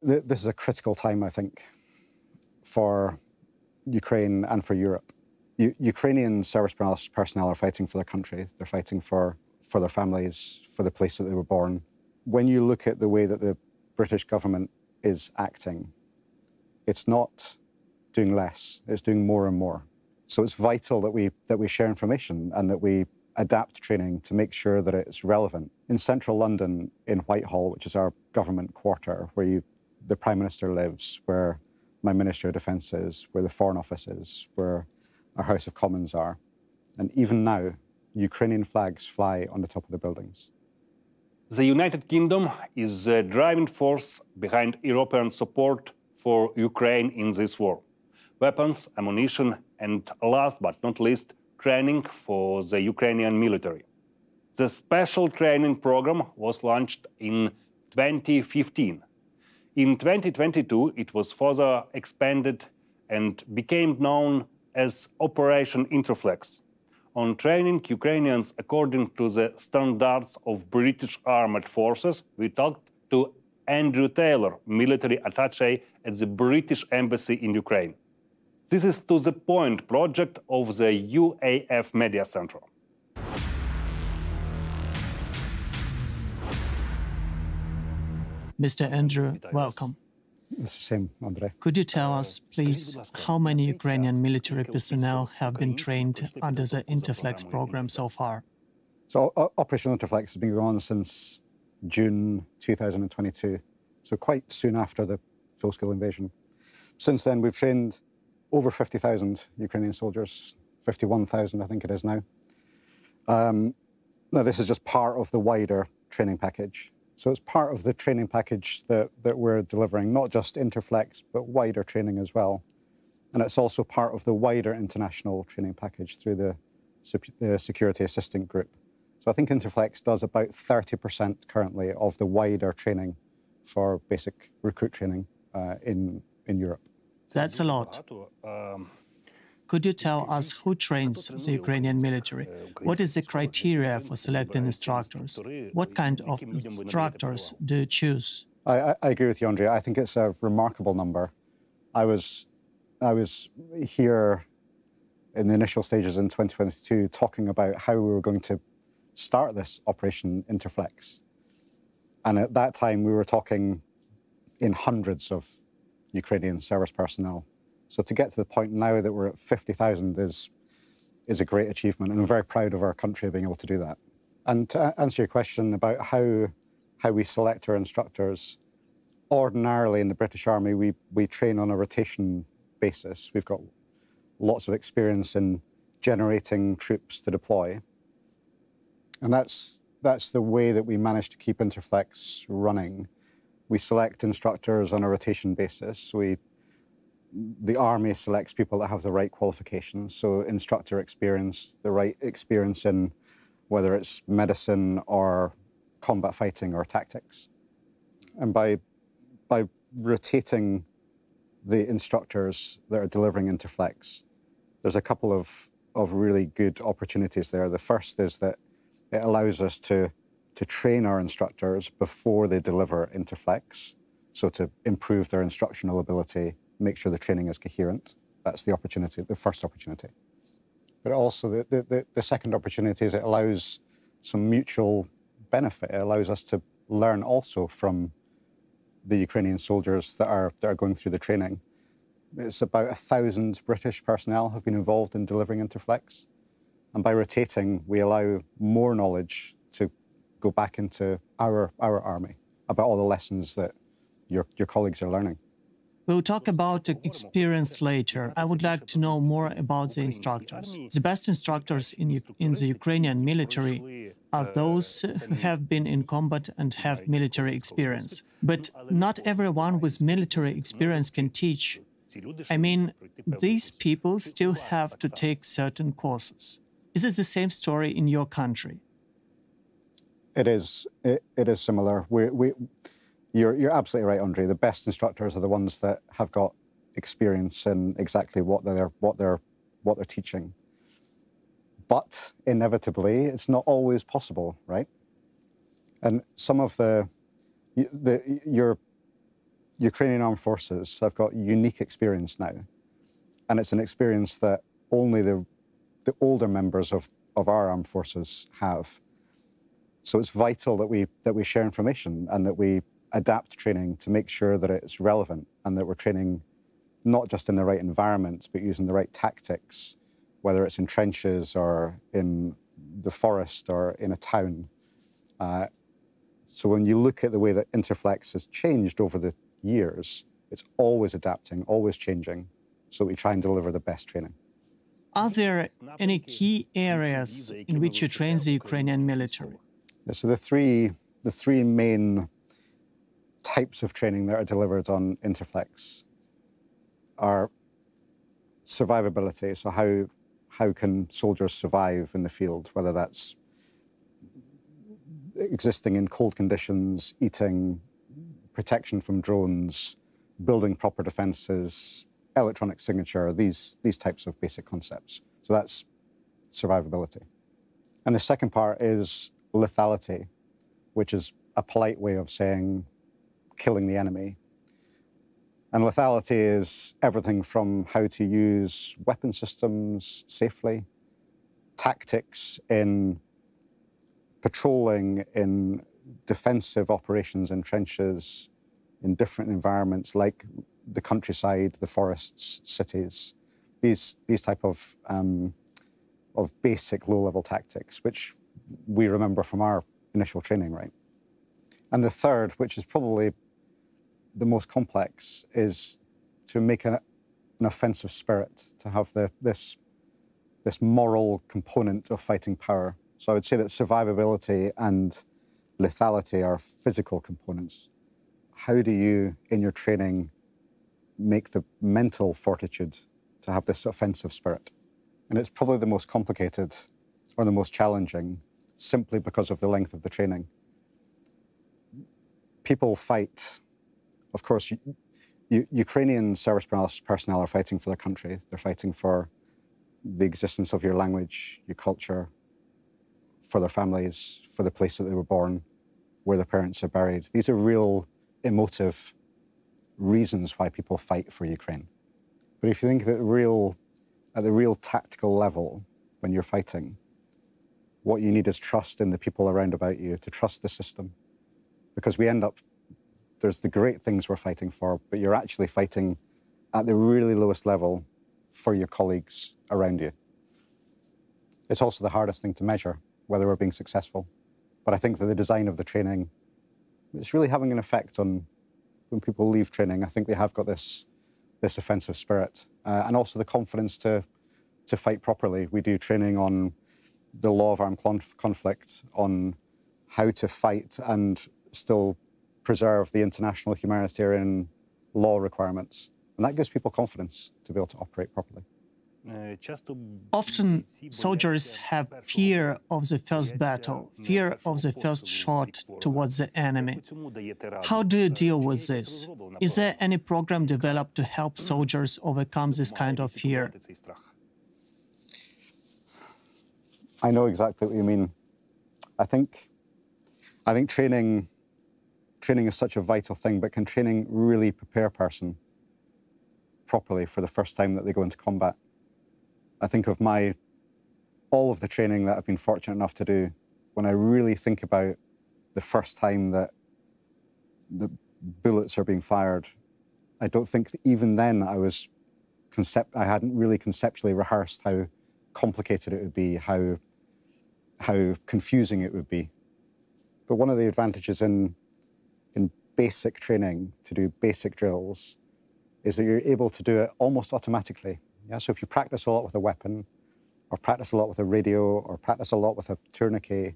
this is a critical time, I think, for Ukraine and for Europe. Ukrainian service personnel are fighting for their country. They're fighting for their families, for the place that they were born. When you look at the way that the British government is acting, it's not doing less, it's doing more and more. So it's vital that we share information and that we adapt training to make sure that it's relevant. In central London, in Whitehall, which is our government quarter, where the Prime Minister lives, where my Ministry of Defence is, where the Foreign Office is, where our House of Commons are. And even now, Ukrainian flags fly on the top of the buildings. The United Kingdom is the driving force behind European support for Ukraine in this war. Weapons, ammunition, and last but not least, training for the Ukrainian military. The special training program was launched in 2015. In 2022, it was further expanded and became known as Operation Interflex. On training Ukrainians according to the standards of British Armed Forces, we talked to Andrew Taylor, Military Attaché at the British Embassy in Ukraine. This is To the Point project of the UAF Media Center. Mr. Andrew, welcome. It's the same, Andrei. Could you tell us, please, how many Ukrainian military personnel have been trained under the Interflex program so far? So Operation Interflex has been going on since June 2022, so quite soon after the full-scale invasion. Since then, we've trained over 50,000 Ukrainian soldiers, 51,000 I think it is now. Now, this is just part of the wider training package. So it's part of the training package that we're delivering, not just Interflex, but wider training as well. And it's also part of the wider international training package through the Security Assistant Group. So I think Interflex does about 30% currently of the wider training for basic recruit training in Europe. That's a lot. Could you tell us who trains the Ukrainian military? What is the criteria for selecting instructors? What kind of instructors do you choose? I agree with you, Andrea. I think it's a remarkable number. I was here in the initial stages in 2022 talking about how we were going to start this Operation Interflex. And at that time, we were talking in hundreds of Ukrainian service personnel. So to get to the point now that we're at 50,000 is a great achievement, and I'm very proud of our country being able to do that. And to answer your question about how we select our instructors, ordinarily in the British Army, we train on a rotation basis. We've got lots of experience in generating troops to deploy. And that's the way that we manage to keep Interflex running. We select instructors on a rotation basis. The Army selects people that have the right qualifications, so instructor experience, the right experience in whether it's medicine or combat fighting or tactics. And by rotating the instructors that are delivering Interflex, there's a couple of really good opportunities there. The first is that it allows us to train our instructors before they deliver Interflex, so to improve their instructional ability, make sure the training is coherent. That's the opportunity, the first opportunity. But also the second opportunity is it allows some mutual benefit. It allows us to learn also from the Ukrainian soldiers that are going through the training. It's about 1,000 British personnel have been involved in delivering Interflex. And by rotating, we allow more knowledge to go back into our army about all the lessons that your colleagues are learning. We'll talk about the experience later. I would like to know more about the instructors. The best instructors in the Ukrainian military are those who have been in combat and have military experience. But not everyone with military experience can teach. I mean, these people still have to take certain courses. Is it the same story in your country? It is. It is similar. You're absolutely right, Andrei. The best instructors are the ones that have got experience in exactly what they're teaching. But inevitably, it's not always possible, right? And some of Ukrainian armed forces have got unique experience now. And it's an experience that only the older members of our armed forces have. So it's vital that we share information and that we adapt training to make sure that it's relevant and that we're training not just in the right environment, but using the right tactics, whether it's in trenches or in the forest or in a town. So when you look at the way that Interflex has changed over the years, it's always adapting, always changing, so we try and deliver the best training. Are there any key areas in which you train the Ukrainian military? So the three main types of training that are delivered on Interflex are survivability, so how can soldiers survive in the field, whether that's existing in cold conditions, eating, protection from drones, building proper defenses, electronic signature, these types of basic concepts. So that's survivability. And the second part is lethality, which is a polite way of saying killing the enemy. And lethality is everything from how to use weapon systems safely, tactics in patrolling, in defensive operations in trenches, in different environments like the countryside, the forests, cities, these type of basic low-level tactics, which we remember from our initial training, right? And the third, which is probably the most complex, is to make an offensive spirit, to have this moral component of fighting power. So I would say that survivability and lethality are physical components. How do you, in your training, make the mental fortitude to have this offensive spirit? And it's probably the most complicated or the most challenging, simply because of the length of the training. People fight. Of course, Ukrainian service personnel are fighting for their country. They're fighting for the existence of your language, your culture, for their families, for the place that they were born, where their parents are buried. These are real emotive reasons why people fight for Ukraine. But if you think that at the real tactical level, when you're fighting, what you need is trust in the people around about you, to trust the system. Because we end up, there's the great things we're fighting for, but you're actually fighting at the really lowest level for your colleagues around you. It's also the hardest thing to measure, whether we're being successful. But I think that the design of the training, it's really having an effect on when people leave training. I think they have got this offensive spirit and also the confidence to fight properly. We do training on the law of armed conflict, on how to fight and still preserve the international humanitarian law requirements. And that gives people confidence to be able to operate properly. Often, soldiers have fear of the first battle, fear of the first shot towards the enemy. How do you deal with this? Is there any program developed to help soldiers overcome this kind of fear? I know exactly what you mean. I think training is such a vital thing, but can training really prepare a person properly for the first time that they go into combat? I think of all of the training that I've been fortunate enough to do, when I really think about the first time that the bullets are being fired, I don't think that even then I hadn't really conceptually rehearsed how complicated it would be, how confusing it would be. But one of the advantages in basic training, to do basic drills, is that you're able to do it almost automatically. Yeah? So if you practice a lot with a weapon, or practice a lot with a radio, or practice a lot with a tourniquet,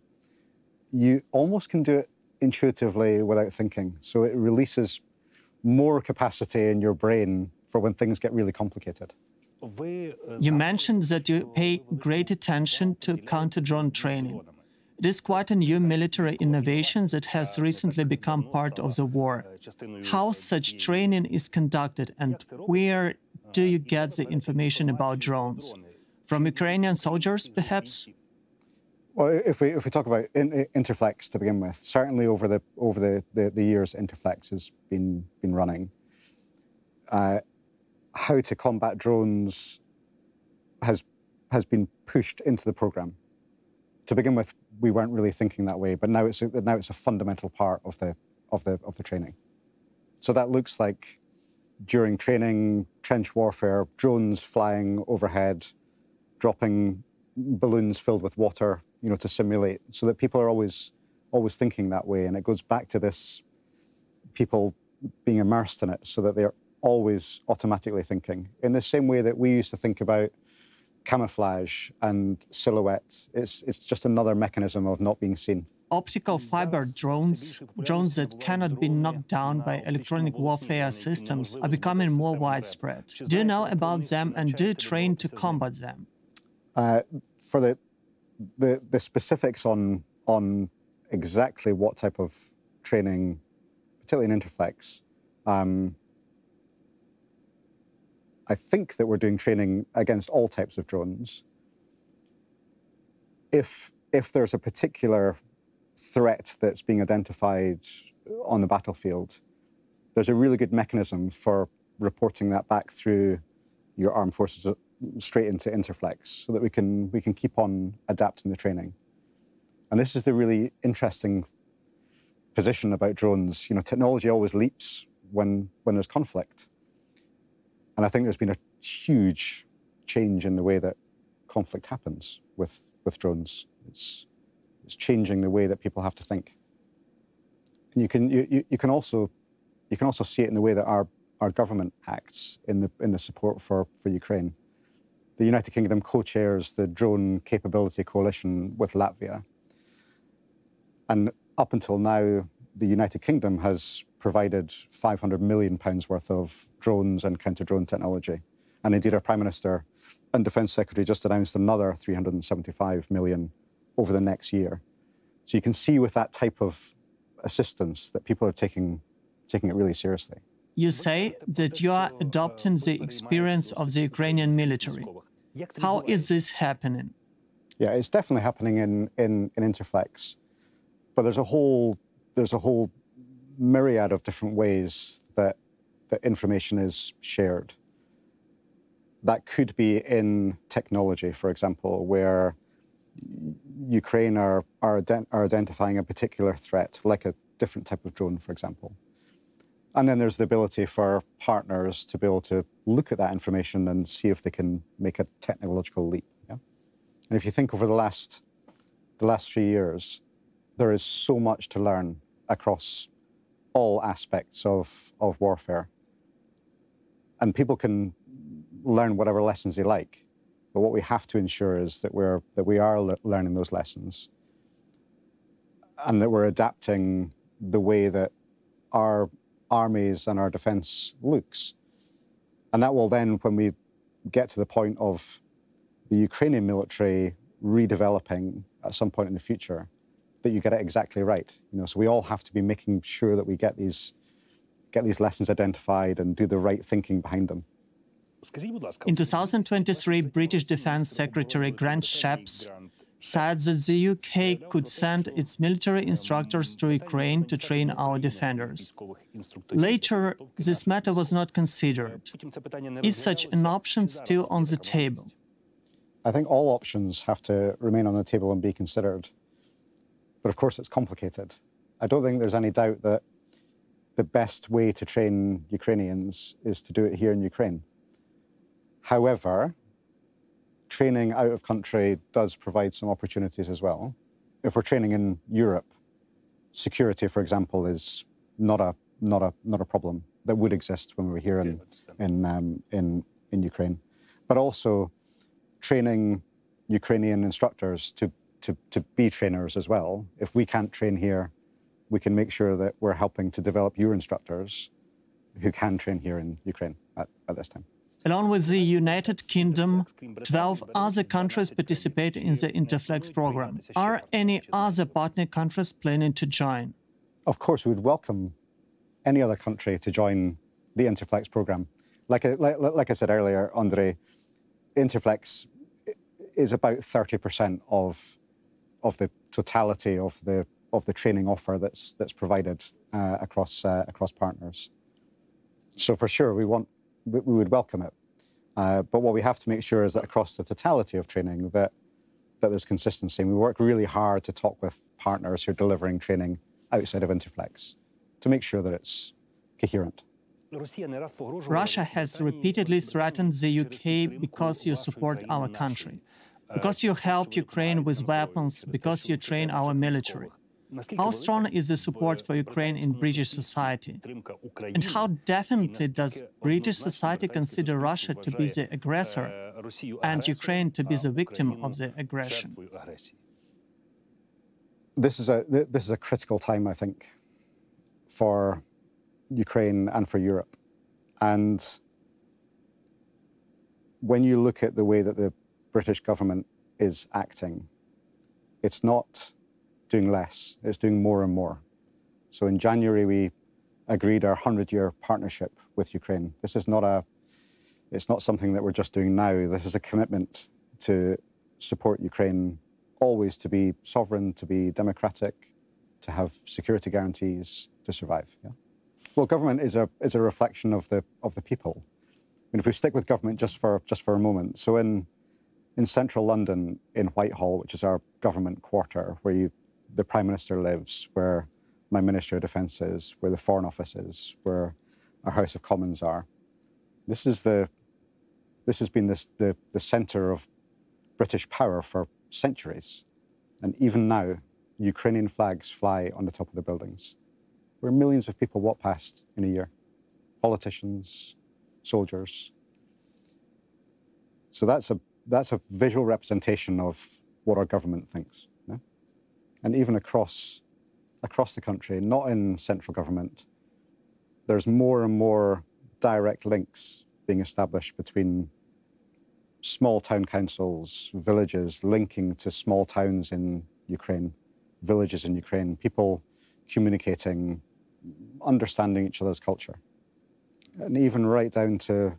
you almost can do it intuitively without thinking. So it releases more capacity in your brain for when things get really complicated. You mentioned that you pay great attention to counter-drone training. It is quite a new military innovation that has recently become part of the war. How such training is conducted, and where do you get the information about drones? From Ukrainian soldiers, perhaps? Well, if we talk about Interflex to begin with, certainly over the years Interflex has been running. how to combat drones has been pushed into the program. To begin with, we weren't really thinking that way, but now it's a fundamental part of the training. So that looks like during training, trench warfare, drones flying overhead, dropping balloons filled with water, to simulate, so that people are always thinking that way. And it goes back to this, people being immersed in it, so that they're always automatically thinking. In the same way that we used to think about camouflage and silhouette, it's just another mechanism of not being seen. Optical fiber drones that cannot be knocked down by electronic warfare systems, are becoming more widespread. Do you know about them and do you train to combat them? For the specifics on exactly what type of training, particularly in Interflex, I think that we're doing training against all types of drones. If there's a particular threat that's being identified on the battlefield, there's a really good mechanism for reporting that back through your armed forces straight into Interflex, so that we can keep on adapting the training. And this is the really interesting position about drones. Technology always leaps when there's conflict. And I think there's been a huge change in the way that conflict happens with drones. It's changing the way that people have to think. And you can also see it in the way that our government acts in the support for Ukraine. The United Kingdom co-chairs the Drone Capability Coalition with Latvia. And up until now, the United Kingdom has provided £500 million worth of drones and counter-drone technology. And indeed, our Prime Minister and Defence Secretary just announced another £375 million over the next year. So you can see with that type of assistance that people are taking it really seriously. You say that you are adopting the experience of the Ukrainian military. How is this happening? Yeah, it's definitely happening in Interflex. But there's a whole myriad of different ways that information is shared. That could be in technology, for example, where Ukraine are identifying a particular threat, like a different type of drone, for example. And then there's the ability for partners to be able to look at that information and see if they can make a technological leap. Yeah? And if you think over the last 3 years, there is so much to learn across all aspects of warfare. And people can learn whatever lessons they like. But what we have to ensure is that we are learning those lessons, and that we're adapting the way that our armies and our defence looks. And that will then, when we get to the point of the Ukrainian military redeveloping at some point in the future, that you get it exactly right. So we all have to be making sure that we get these lessons identified and do the right thinking behind them. In 2023, British Defence Secretary Grant Shapps said that the UK could send its military instructors to Ukraine to train our defenders. Later, this matter was not considered. Is such an option still on the table? I think all options have to remain on the table and be considered. But of course, it's complicated. I don't think there's any doubt that the best way to train Ukrainians is to do it here in Ukraine. However, training out of country does provide some opportunities as well. If we're training in Europe, security, for example, is not a problem that would exist when we were here in Ukraine. But also training Ukrainian instructors to be trainers as well. If we can't train here, we can make sure that we're helping to develop your instructors who can train here in Ukraine at this time. Along with the United Kingdom, 12 other countries participate in the Interflex program. Are any other partner countries planning to join? Of course, we would welcome any other country to join the Interflex program. Like I said earlier, Andre, Interflex is about 30% of the totality of the training offer that's provided across partners. So for sure, we want we would welcome it. But what we have to make sure is that across the totality of training that there's consistency. And we work really hard to talk with partners who are delivering training outside of Interflex to make sure that it's coherent. Russia has repeatedly threatened the UK because you support our country, because you help Ukraine with weapons, because you train our military. How strong is the support for Ukraine in British society? And how definitely does British society consider Russia to be the aggressor and Ukraine to be the victim of the aggression? This is a critical time, I think, for Ukraine and for Europe. And when you look at the way that the British government is acting, it's not doing less, it's doing more and more. So in January, we agreed our 100-year partnership with Ukraine. This is it's not something that we're just doing now. This is a commitment to support Ukraine always to be sovereign, to be democratic, to have security guarantees, to survive. Yeah? Well, government is a reflection of the people. I mean, if we stick with government just for a moment, so in central London, in Whitehall, which is our government quarter, where the Prime Minister lives, where my Ministry of Defence is, where the Foreign Office is, where our House of Commons are. This has been the centre of British power for centuries. And even now, Ukrainian flags fly on the top of the buildings, where millions of people walk past in a year. Politicians, soldiers. So that's a visual representation of what our government thinks. Yeah? And even across the country, not in central government, there's more and more direct links being established between small town councils, villages linking to small towns in Ukraine, villages in Ukraine, people communicating, understanding each other's culture. And even right down to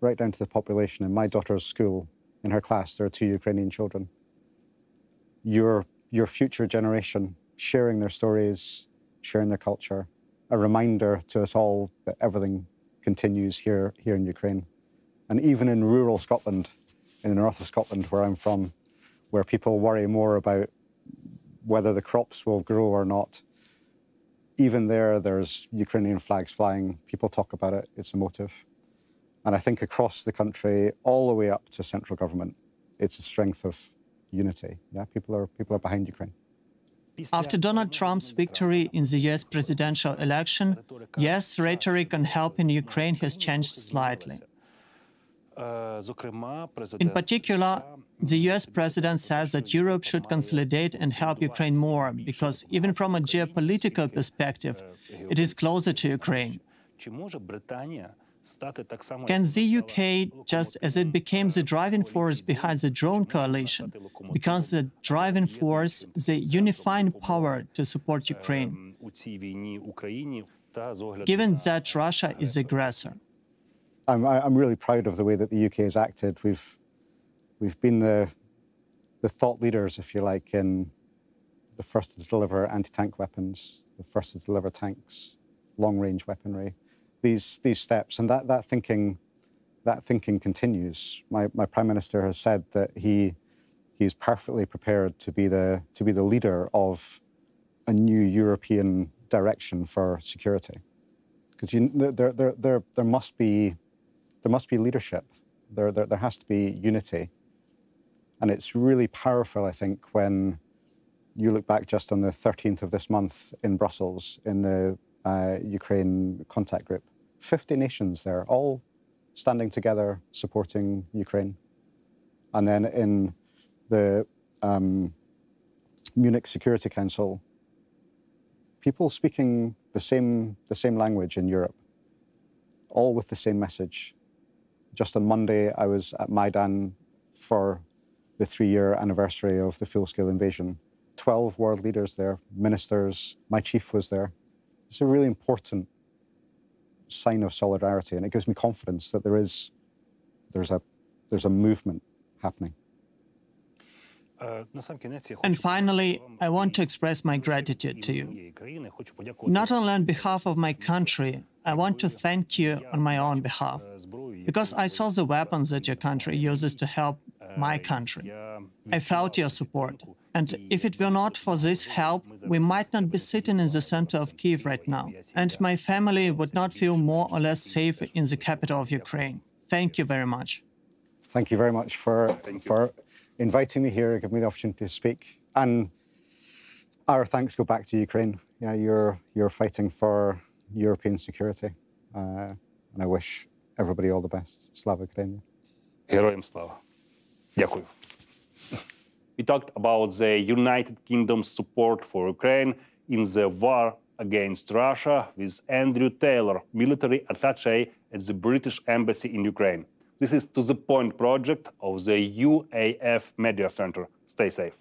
the population. In my daughter's school, in her class, there are 2 Ukrainian children. Your future generation sharing their stories, sharing their culture, a reminder to us all that everything continues here in Ukraine. And even in rural Scotland, in the north of Scotland, where I'm from, where people worry more about whether the crops will grow or not, even there's Ukrainian flags flying. People talk about it. It's emotive. And I think across the country, all the way up to central government, it's a strength of unity. Yeah, people are behind Ukraine. After Donald Trump's victory in the US presidential election, yes, rhetoric on helping Ukraine has changed slightly. In particular, the US president says that Europe should consolidate and help Ukraine more, because even from a geopolitical perspective, it is closer to Ukraine. Can the UK, just as it became the driving force behind the drone coalition, become the driving force, the unifying power to support Ukraine, given that Russia is the aggressor? I'm really proud of the way that the UK has acted. We've been the thought leaders, if you like, in the first to deliver anti-tank weapons, the first to deliver tanks, long-range weaponry. These steps and that thinking continues. My Prime Minister has said that he's perfectly prepared to be the leader of a new European direction for security, because there must be leadership. There has to be unity, and it's really powerful, I think, when you look back just on the 13th of this month in Brussels in the Ukraine contact group. 50 nations there, all standing together, supporting Ukraine. And then in the Munich Security Council, people speaking the same language in Europe, all with the same message. Just on Monday, I was at Maidan for the 3-year anniversary of the full-scale invasion. 12 world leaders there, ministers, my chief was there. It's a really important sign of solidarity, and it gives me confidence that there's a movement happening. And finally, I want to express my gratitude to you. Not only on behalf of my country, I want to thank you on my own behalf, because I saw the weapons that your country uses to help my country. I felt your support. And if it were not for this help, we might not be sitting in the center of Kyiv right now. And my family would not feel more or less safe in the capital of Ukraine. Thank you very much. Thank you very much for inviting me here and giving me the opportunity to speak. And our thanks go back to Ukraine. Yeah, you're fighting for European security. And I wish everybody all the best. Slava Ukraini. Героям слава. Дякую. We talked about the United Kingdom's support for Ukraine in the war against Russia with Andrew Taylor, military attaché at the British Embassy in Ukraine. This is To The Point project of the UAF Media Center. Stay safe.